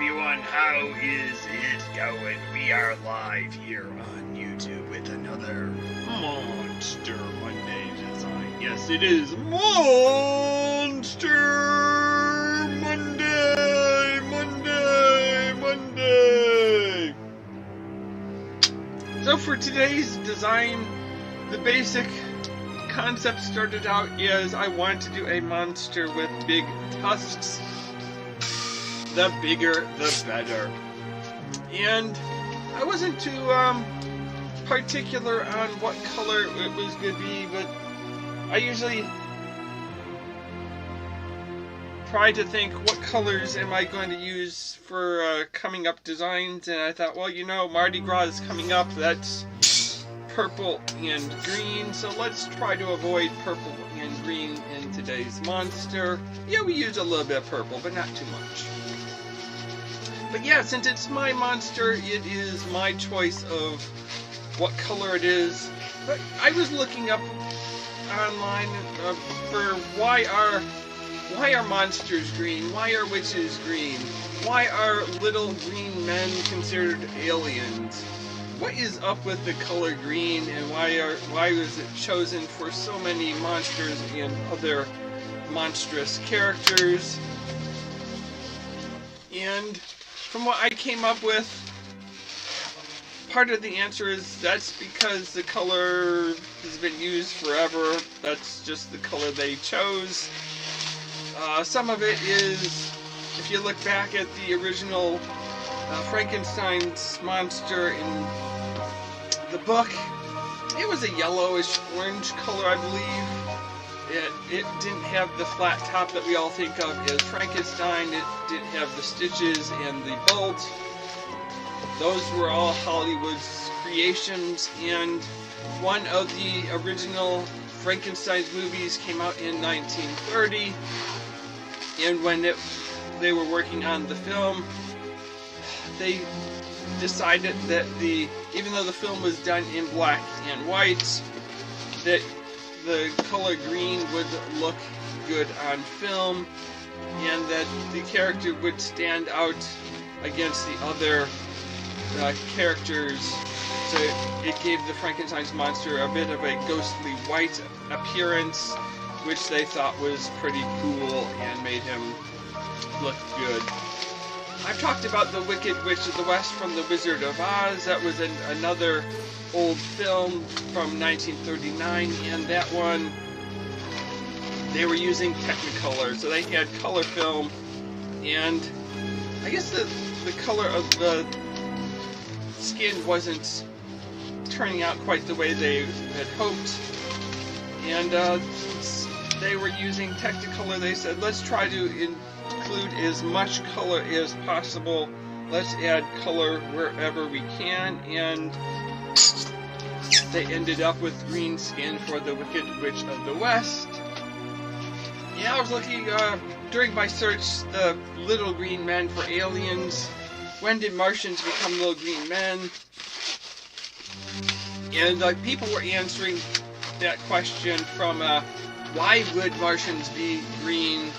everyone, how is it going? We are live here on YouTube with another Monster Monday design. Yes, it is Monster Monday! So for today's design, the basic concept started out as I wanted to do a monster with big tusks. The bigger, the better. And I wasn't too particular on what color it was going to be, but I usually try to think what colors am I going to use for coming up designs, and I thought, well, you know, Mardi Gras is coming up, that's purple and green, so let's try to avoid purple and green in today's monster. Yeah, we use a little bit of purple, but not too much. But yeah, since it's my monster, it is my choice of what color it is. But I was looking up online for why are monsters green? Why are witches green? Why are little green men considered aliens? What is up with the color green, and why was it chosen for so many monsters and other monstrous characters? And from what I came up with, part of the answer is that's because the color has been used forever. That's just the color they chose. Some of it is, if you look back at the original Frankenstein's monster in the book, it was a yellowish orange color, I believe. It didn't have the flat top that we all think of as Frankenstein. It didn't have the stitches and the bolt. Those were all Hollywood's creations, and one of the original Frankenstein's movies came out in 1930, and when they were working on the film, they decided that even though the film was done in black and white, that the color green would look good on film, and that the character would stand out against the other characters. So it gave the Frankenstein's monster a bit of a ghostly white appearance, which they thought was pretty cool and made him look good. I've talked about the Wicked Witch of the West from The Wizard of Oz. That was another old film from 1939, and that one, they were using Technicolor, so they had color film, and I guess the color of the skin wasn't turning out quite the way they had hoped, and they were using Technicolor. They said, let's try to include as much color as possible. Let's add color wherever we can, and they ended up with green skin for the Wicked Witch of the West. Yeah, I was looking during my search, the little green men for aliens. When did Martians become little green men? And people were answering that question from why would Martians be green?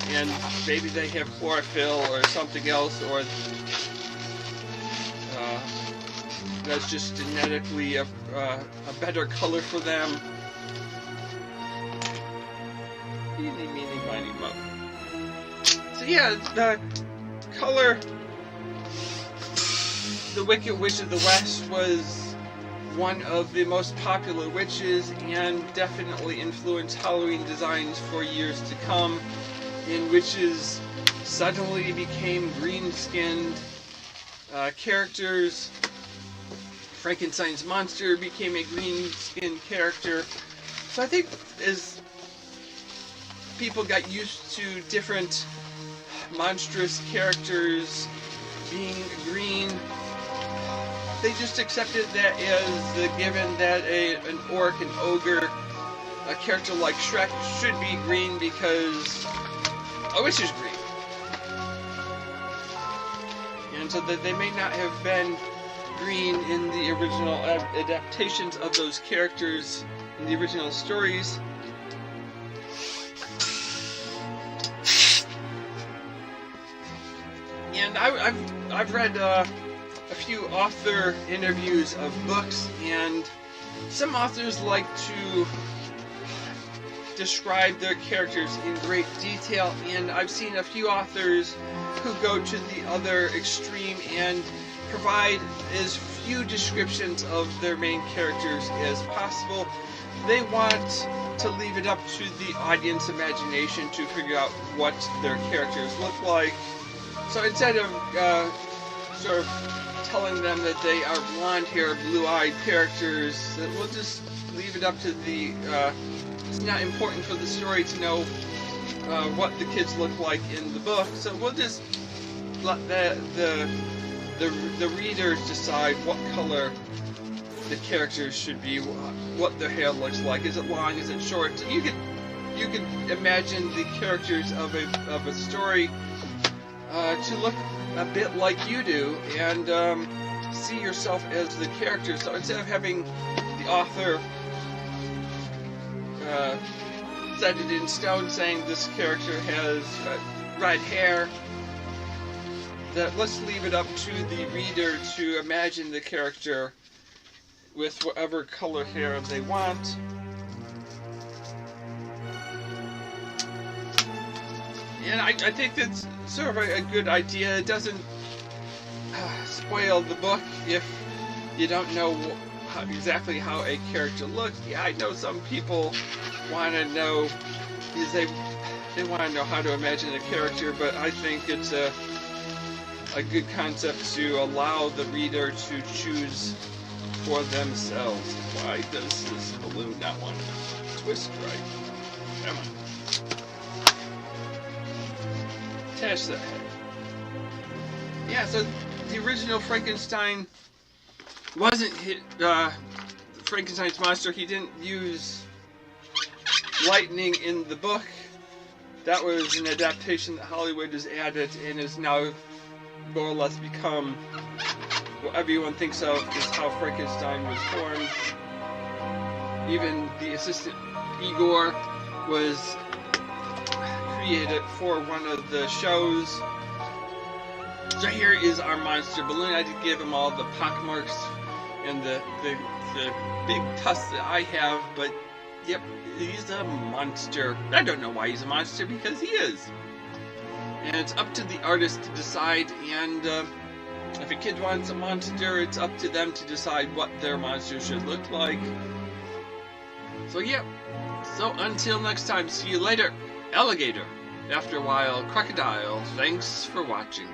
And maybe they have chlorophyll or something else, or that's just genetically a better color for them. Eeny, meeny, miny, moe. So yeah, the color, the Wicked Witch of the West was one of the most popular witches, and definitely influenced Halloween designs for years to come, in witches suddenly became green-skinned characters. Frankenstein's monster became a green-skinned character. So I think as people got used to different monstrous characters being green, they just accepted that as the given that an orc, an ogre, a character like Shrek should be green because a witch is green. And so that they may not have been green in the original adaptations of those characters in the original stories. And I've read a few author interviews of books, and some authors like to describe their characters in great detail, and I've seen a few authors who go to the other extreme and provide as few descriptions of their main characters as possible. They want to leave it up to the audience imagination to figure out what their characters look like. So instead of sort of telling them that they are blonde-haired, blue-eyed characters, we'll just leave it up to the it's not important for the story to know what the kids look like in the book, so we'll just let the readers decide what color the characters should be, what their hair looks like. Is it long? Is it short? So you could imagine the characters of a story to look a bit like you do, and see yourself as the character. So instead of having the author set it in stone saying this character has red hair, let's leave it up to the reader to imagine the character with whatever color hair they want. And I think that's sort of a good idea. It doesn't spoil the book if you don't know exactly how a character looks. Yeah, I know some people want to know, because they want to know how to imagine a character, but I think it's a good concept to allow the reader to choose for themselves. Why does this balloon not want to twist right? Come on. Attach that head. Yeah, so the original Frankenstein wasn't Frankenstein's monster. He didn't use lightning in the book. That was an adaptation that Hollywood has added and is now more or less become what everyone thinks of as how Frankenstein was formed. Even the assistant Igor was created for one of the shows. So here is our monster balloon. I did give him all the pockmarks and the big tusks that I have, but yep, he's a monster. I don't know why he's a monster, because he is. And it's up to the artist to decide, and if a kid wants a monster, it's up to them to decide what their monster should look like. So yeah, so until next time, see you later, alligator. After a while, crocodile. Thanks for watching.